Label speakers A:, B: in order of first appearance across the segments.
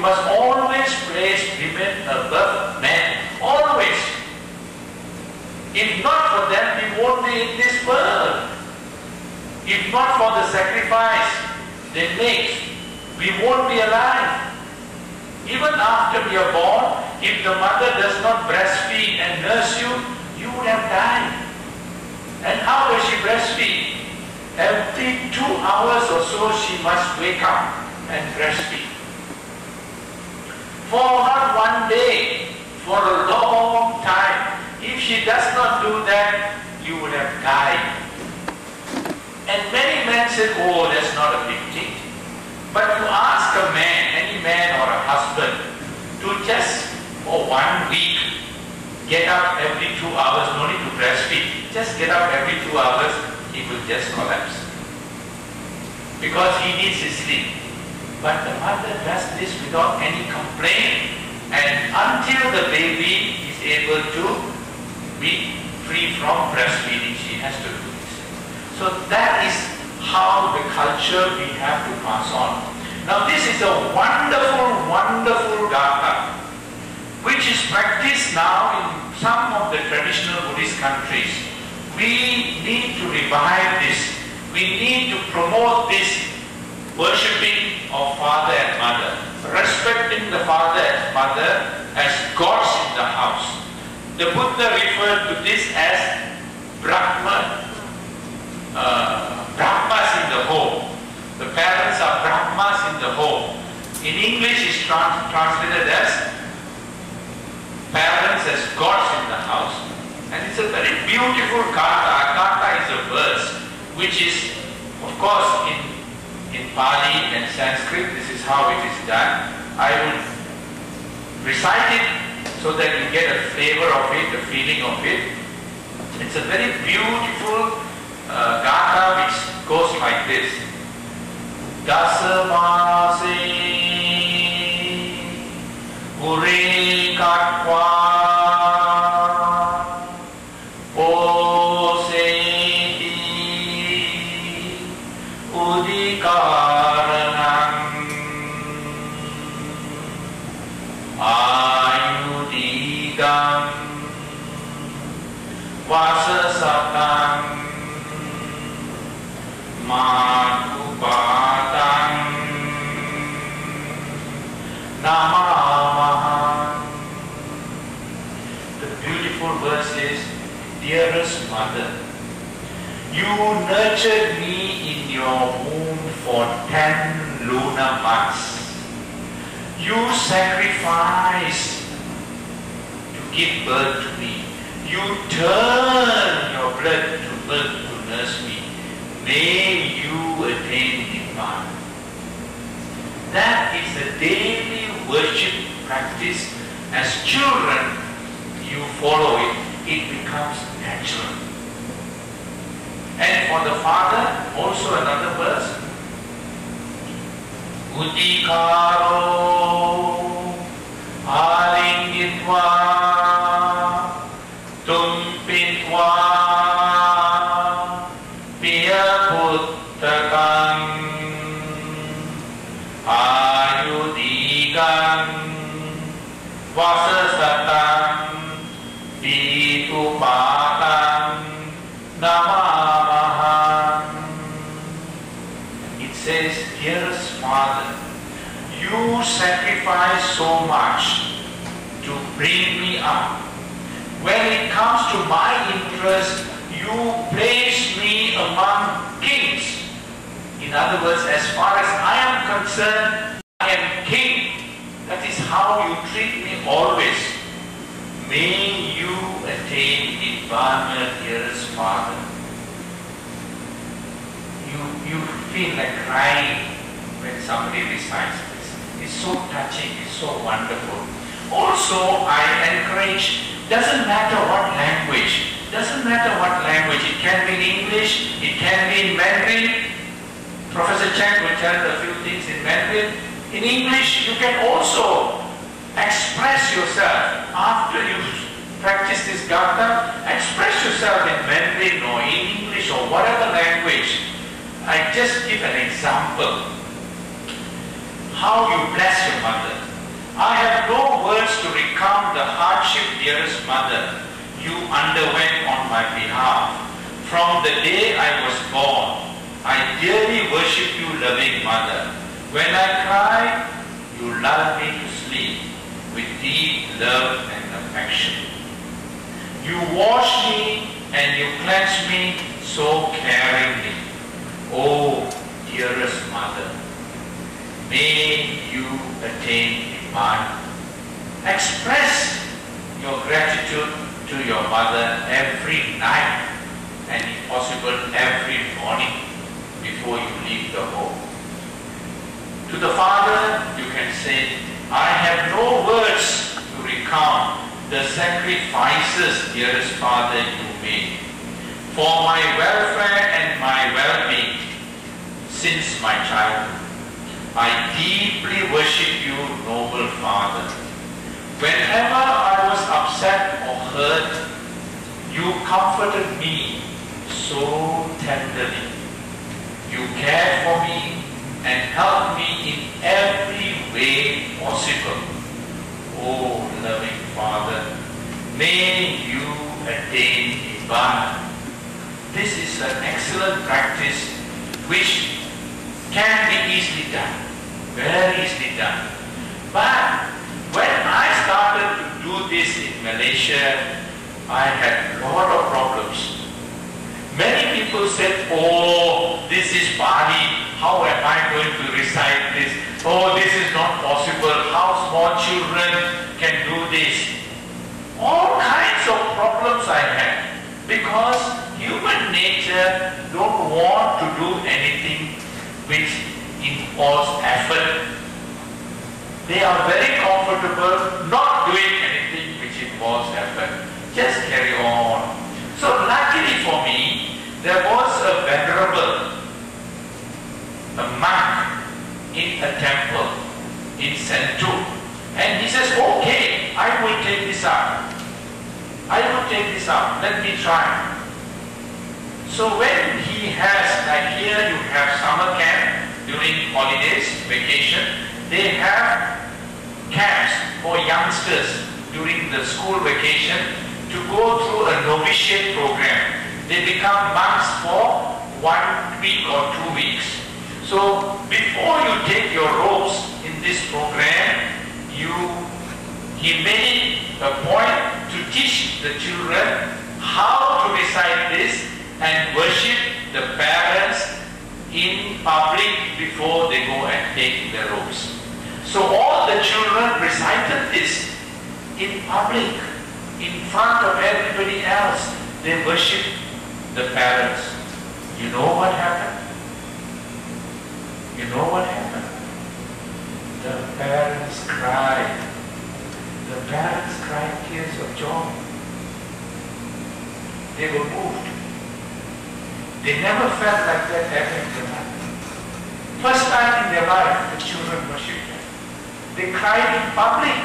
A: must always place women above men. Always. If not for them, we won't be in this world. If not for the sacrifice they make, we won't be alive. Even after we are born, if the mother does not breastfeed and nurse you, you would have died. And how does she breastfeed? Every 2 hours or so she must wake up and breastfeed. For not one day, for a long time. If she does not do that, you would have died. And many men say, oh, that's not a big thing. But you ask a man, any man or a husband, to just for 1 week get up every 2 hours, no need to breastfeed, just get up every 2 hours, he will just collapse. Because he needs his sleep. But the mother does this without any complaint. And until the baby is able to be free from breastfeeding, she has to do this. So that is how the culture we have to pass on. Now this is a wonderful, wonderful gatha, which is practiced now in some of the traditional Buddhist countries. We need to revive this. We need to promote this worshipping of father and mother, respecting the father and mother as gods in the house. The Buddha referred to this as Brahmas in the home. The parents are Brahmas in the home. In English it's translated as parents as gods in the house. And it's a very beautiful gatha. Gatha is a verse which is, of course, in Pali and Sanskrit, this is how it is done. I will recite it so that you get a flavor of it, a feeling of it. It's a very beautiful gatha which goes like this. Dasamase Ure Katwa Vasasatang Madhupatang Namamaham. The beautiful verse is, dearest mother, you nurtured me in your womb for 10 lunar months. You sacrificed to give birth to me. You turn your blood to milk to nurse me. May you attain Nibbana. That is a daily worship practice. As children, you follow it. It becomes natural. And for the father, also another verse. Udikaro alingitva tumpitva piyaputtakan ayudikan vasasatan pitupatan namamaham. It says, dearest Father, you sacrificed so much to bring me up. When it comes to my interest, you place me among kings. In other words, as far as I am concerned, I am king. That is how you treat me always. May you attain Nibbana, dearest Father. You feel like crying when somebody recites this. It's so touching, it's so wonderful. Also, I encourage, doesn't matter what language, it can be in English, it can be in Mandarin. Professor Chang will tell a few things in Mandarin. In English, you can also express yourself. After you practice this gatha, express yourself in Mandarin or in English or whatever language. I just give an example. How you bless your mother. I have no words to recount the hardship, dearest mother, you underwent on my behalf. From the day I was born, I dearly worship you, loving mother. When I cry, you lull me to sleep with deep love and affection. You wash me and you cleanse me so caringly. Oh, dearest mother, may you attain Nibbana. Express your gratitude to your mother every night and if possible every morning before you leave the home. To the father you can say, I have no words to recount the sacrifices, dearest father, you made for my welfare and my well-being since my childhood. I deeply worship you, noble father. Whenever I was upset or hurt, you comforted me so tenderly. You cared for me and helped me in every way possible. Oh, loving Father, may you attain Nibbana. This is an excellent practice which can be easily done, very easily done. But when I started to do this in Malaysia, I had a lot of problems. Many people said, oh, this is Bali, how am I going to recite this? Oh, this is not possible, how small children can do this? All kinds of problems I had, because human nature don't want to do anything which involves effort. They are very comfortable not doing anything which involves effort. Just carry on. So luckily for me, there was a venerable, a monk in a temple in Sentu. And he says, okay, I will take this up. I will take this up. Let me try. So when he has, like here you have summer camp during holidays, vacation, they have camps for youngsters during the school vacation to go through a novitiate program. They become monks for 1 week or 2 weeks. So before you take your robes in this program, he made it a point to teach the children how to recite this and worship the parents in public before they go and take their robes. So all the children recited this in public, in front of everybody else. They worship the parents. You know what happened? You know what happened? The parents cried. The parents cried tears of joy. They were moved. They never felt like that ever in their life. First time in their life, the children worshipped Him. They cried in public.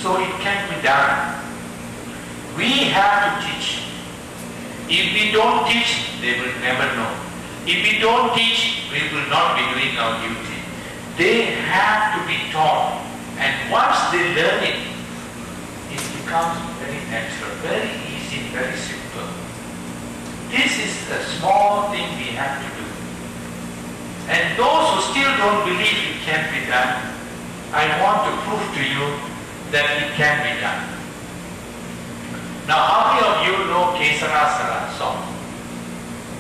A: So it can be done. We have to teach. If we don't teach, they will never know. If we don't teach, we will not be doing our duty. They have to be taught. And once they learn it, it becomes very natural, very easy, very simple. This is a small thing we have to do. And those who still don't believe it can be done, I want to prove to you that it can be done. Now, how many of you know Kesara Sara song?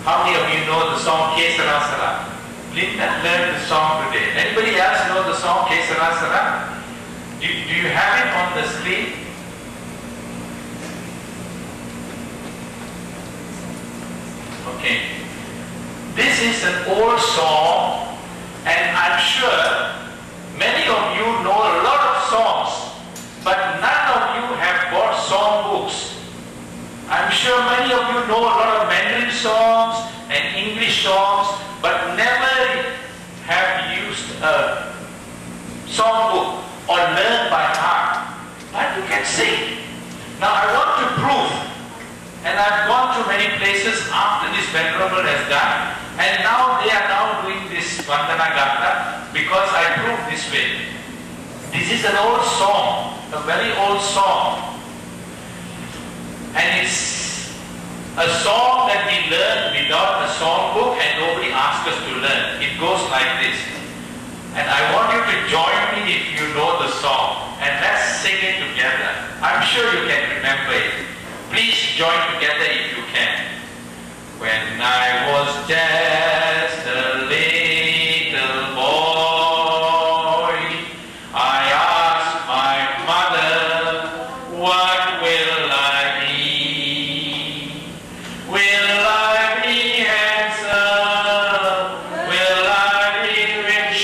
A: How many of you know the song Kesara Sara? Linda learned the song today. Anybody else know the song Kesara Sara? Do you have it on the screen? Okay. This is an old song, and I'm sure many of you know a lot of songs, but none of you have bought song books. I'm sure many of you know a lot of Mandarin songs and English songs, but never have used a song book or learned by heart. But you can sing. Now I want to prove, and I've gone to many places after this Venerable has done, and now they are now doing this Vandana Gata because I proved this way. This is an old song, a very old song. And it's a song that we learn without a song book and nobody asked us to learn. It goes like this. And I want you to join me if you know the song. And let's sing it together. I'm sure you can remember it. Please join together if you can. When I was just a little boy, I asked my mother, what will I be? Will I be handsome? Will I be rich?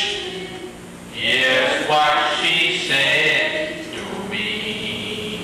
A: Here's what she said to me.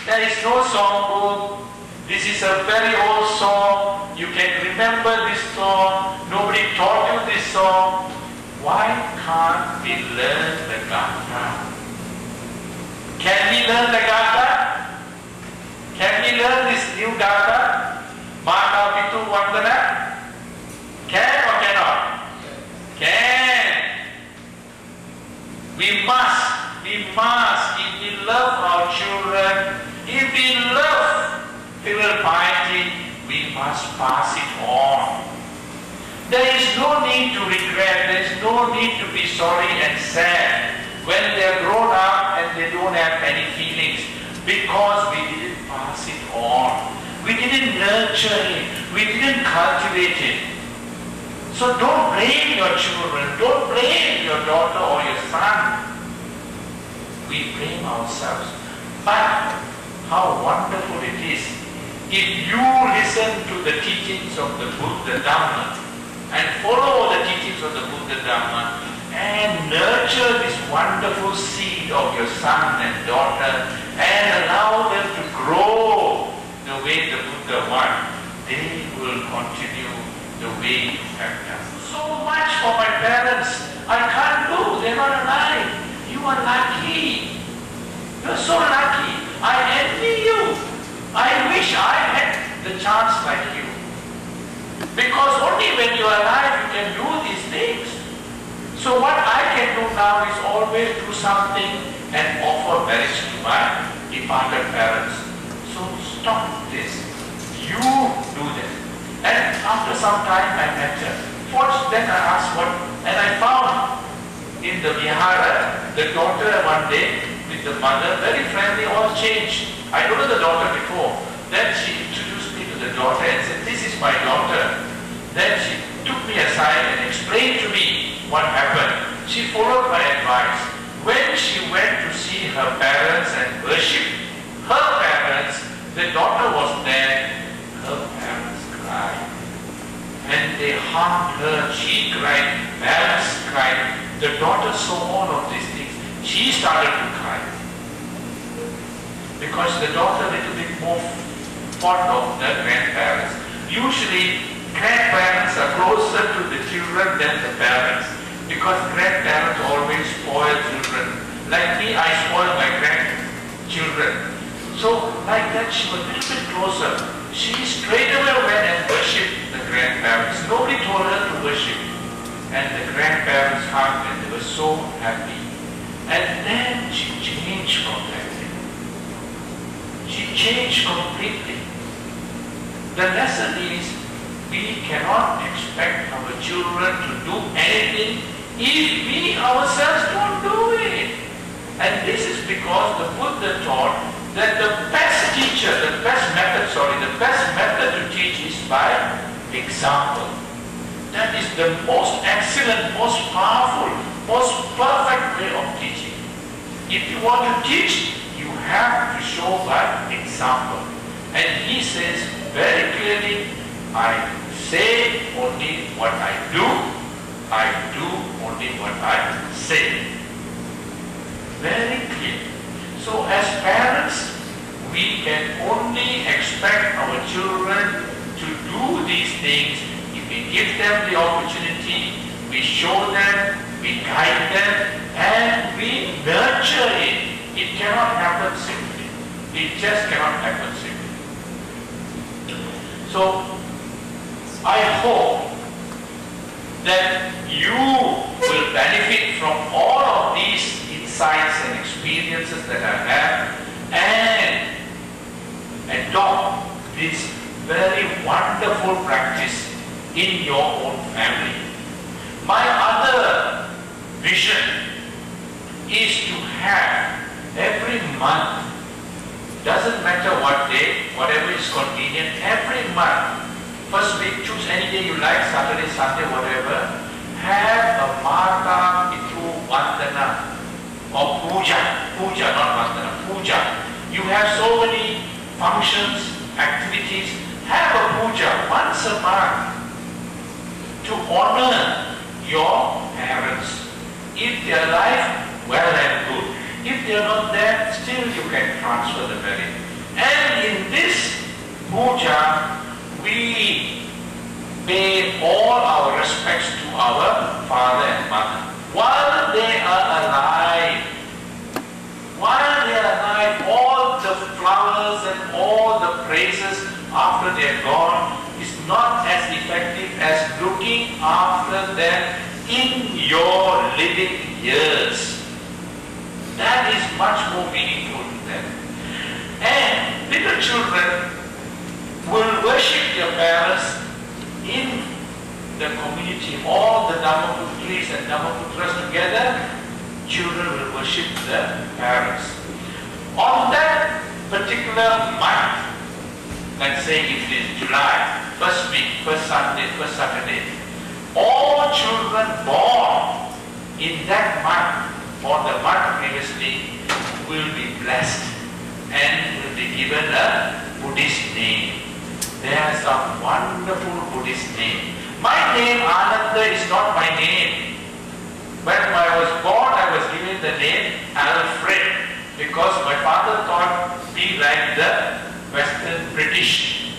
A: There is no songbook. This is a very old song. You can remember this song. Nobody taught you this song. Why can't we learn the Gatha? Can we learn the Gatha? Can we learn this new Gatha? Mata Pitu Vandana? Can or cannot? Can. We must. If we love our children, if we love filial piety, we must pass it on. There is no need to regret, there is no need to be sorry and sad when they are grown up and they don't have any feelings, because we didn't pass it on. We didn't nurture it, we didn't cultivate it. So don't blame your children, don't blame your daughter or your son. We blame ourselves. But how wonderful it is if you listen to the teachings of the Buddha Dhamma and follow the teachings of the Buddha Dhamma and nurture this wonderful seed of your son and daughter and allow them to grow the way the Buddha wants. They will continue the way you have done. So much for my parents. I can't do. They're not alive. You are lucky. You're so lucky. I envy you. I wish I had the chance like you. Because only when you are alive you can do these things. So what I can do now is always do something and offer marriage to my departed parents. So stop this. You do this. And after some time I met her. Then I asked what, and I found in the vihara, the daughter one day with with the mother, very friendly, all changed. I don't know the daughter before. Then she introduced me to the daughter and said, this is my daughter. Then she took me aside and explained to me what happened. She followed my advice. When she went to see her parents and worship her parents, the daughter was there. Her parents cried. And they harmed her. She cried. Parents cried. The daughter saw all of these things. She started to cry. Because the daughter a little bit more fond of the grandparents. Usually, grandparents are closer to the children than the parents. Because grandparents always spoil children. Like me, I spoil my grandchildren. So, like that, she was a little bit closer. She straight away went and worshipped the grandparents. Nobody told her to worship. And the grandparents hugged and they were so happy. And then she changed from that day. She changed completely. The lesson is, we cannot expect our children to do anything if we ourselves don't do it. And this is because the Buddha taught that the best teacher, the best method to teach is by example. That is the most excellent, most powerful, most perfect way of teaching. If you want to teach, you have to show by example. And he says very clearly, I say only what I do only what I say. Very clear. So as parents, we can only expect our children to do these things if we give them the opportunity, we show them, we guide them, and we nurture it. It cannot happen simply. It just cannot happen simply. So, I hope that you will benefit from all of these insights and experiences that I have and adopt this very wonderful practice in your own family. My other vision is to have every month, doesn't matter what day, whatever is convenient, every month, first week, choose any day you like, Saturday, Sunday, whatever, have a Mata Pitu Vandana or Puja, not Vandana, Puja. You have so many functions, activities, have a Puja once a month to honor your parents. If they are alive, well and good. If they are not there, still you can transfer the merit. And in this puja, we pay all our respects to our father and mother. While they are alive, all the flowers and all the praises after they are gone is not as effective as looking after them in your living years. That is much more meaningful to them. And little children will worship their parents in the community. All the Dhamma-putris and Dhamma-putras together, children will worship their parents. On that particular month, let's say if it is July, first week, first Sunday, first Saturday, all children born in that month or the month previously will be blessed and will be given a Buddhist name. There are some wonderful Buddhist names. My name Ananda is not my name. When I was born, I was given the name Alfred because my father thought me like the Western British.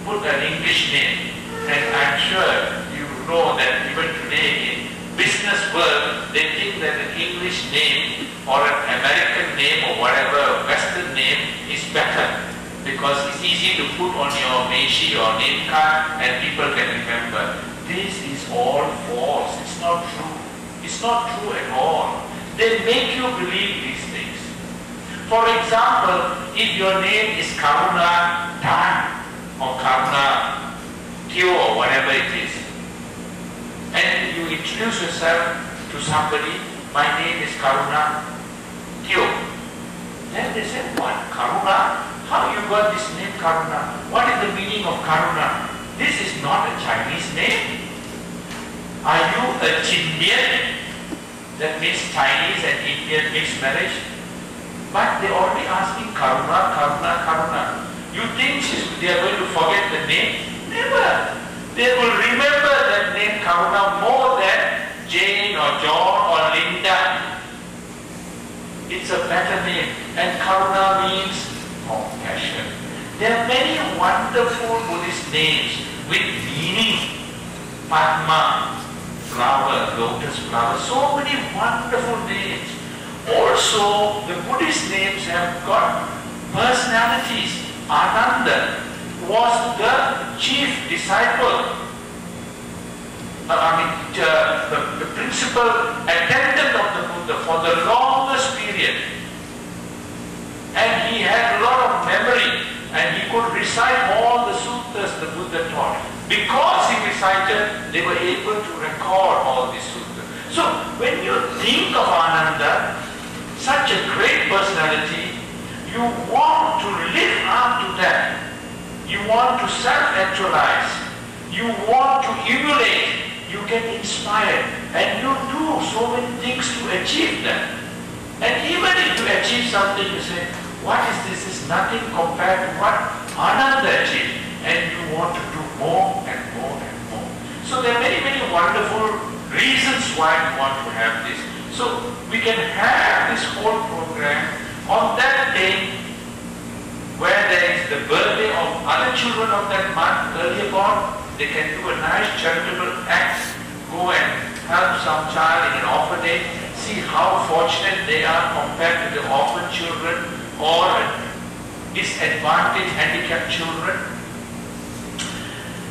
A: Put an English name. And I'm sure you know that even today in business world, they think that an English name or an American name or whatever Western name is better because it's easy to put on your meishi or name card and people can remember. This is all false. It's not true. It's not true at all. They make you believe these things. For example, if your name is Karuna Tan or Karuna Tio or whatever it is, and you introduce yourself to somebody, my name is Karuna Tyo. Then they said, what? Karuna? How you got this name Karuna? What is the meaning of Karuna? This is not a Chinese name. Are you a Chindian? That means Chinese and Indian mixed marriage. But they already asking Karuna, Karuna, Karuna. You think they are going to forget the name? Never. They will remember that name Karuna more than Jane or John or Linda. It's a better name. And Karuna means compassion. There are many wonderful Buddhist names with meaning. Padma, flower, lotus flower, so many wonderful names. Also, the Buddhist names have got personalities. Ananda was the chief disciple. The principal attendant of the Buddha for the longest period. And he had a lot of memory and he could recite all the sutras the Buddha taught. Because he recited, they were able to record all these sutras. So when you think of Ananda, such a great personality, you want to live up to that. You want to self-actualize. You want to emulate. You get inspired. And you do so many things to achieve that. And even if you achieve something, you say, what is this? It's nothing compared to what Ananda achieved. And you want to do more and more and more. So there are many, many wonderful reasons why we want to have this. So we can have this whole program on that day where there is the birthday of other children of that month earlier on. They can do a nice charitable act, go and help some child in an orphanage, see how fortunate they are compared to the orphan children or disadvantaged, handicapped children.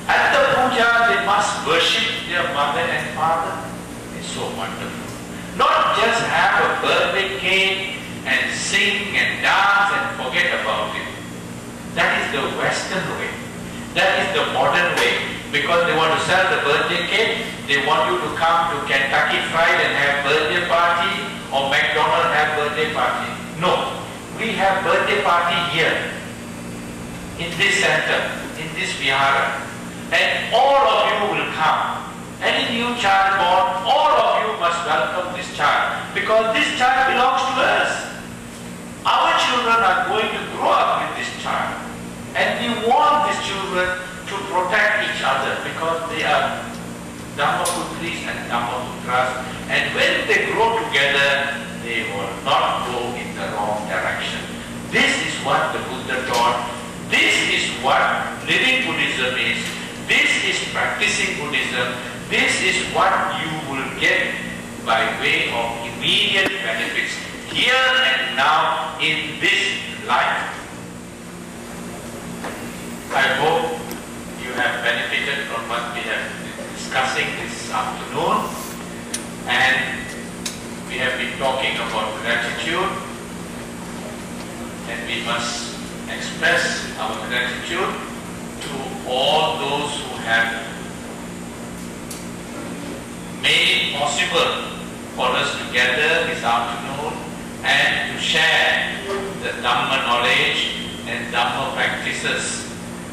A: At the puja, they must worship their mother and father. It's so wonderful. Not just have a birthday cake and sing and dance and forget about it. That is the Western way. That is the modern way. Because they want to sell the birthday cake, they want you to come to Kentucky Fried and have birthday party or McDonald's have birthday party. No. We have birthday party here. In this center. In this vihara. And all of you will come. Any new child born, all of you must welcome this child. Because this child belongs to us. Our children are going to grow up with this child. And we want these children to protect each other because they are Dhammaputris and Dhammaputras. And when they grow together, they will not go in the wrong direction. This is what the Buddha taught. This is what living Buddhism is. This is practicing Buddhism. This is what you will get by way of immediate benefits here and now in this life. I hope you have benefited from what we have been discussing this afternoon, and we have been talking about gratitude, and we must express our gratitude to all those who have made it possible for us to gather this afternoon and to share the Dhamma knowledge and Dhamma practices.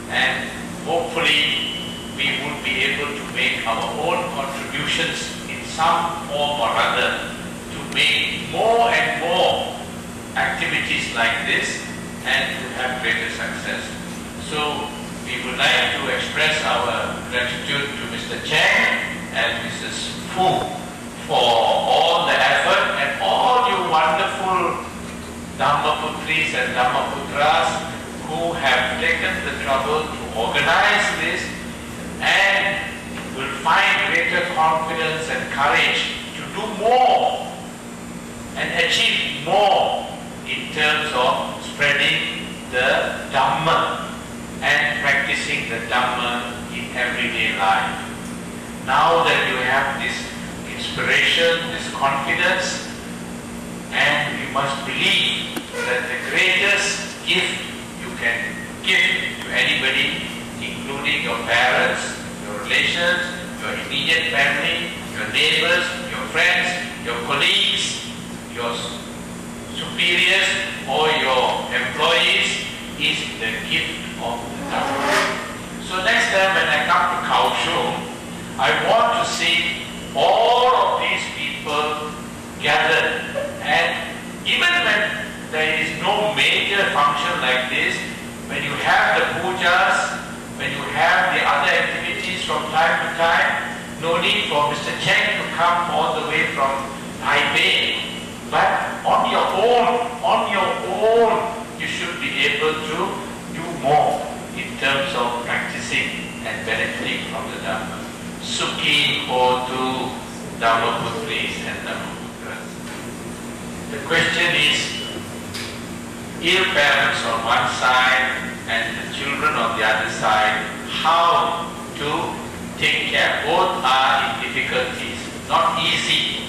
A: And hopefully we would be able to make our own contributions in some form or other to make more and more activities like this and to have greater success. So we would like to express our gratitude to Mr. Cheng and Mrs. Fu for all the effort and all you wonderful Dhammaputris and Dhammaputras who have taken the trouble to organize this and will find greater confidence and courage to do more and achieve more in terms of spreading the Dhamma and practicing the Dhamma in everyday life. Now that you have this inspiration, this confidence, and you must believe that the greatest gift you can give to anybody, including your parents, your relations, your immediate family, your neighbors, your friends, your colleagues, your superiors, superiors or your employees is the gift of the Dharma. So next time when I come to Kaohsiung, I want to see all of these people gathered, and even when there is no major function like this, when you have the pujas, when you have the other activities from time to time, no need for Mr. Cheng to come all the way from Taipei. But on your own, you should be able to do more in terms of practicing and benefiting from the Dhamma. Sukhi Hotu Dhammaputris and Dhammaputras. The question is, ill parents on one side and the children on the other side, how to take care. Both are in difficulties, not easy.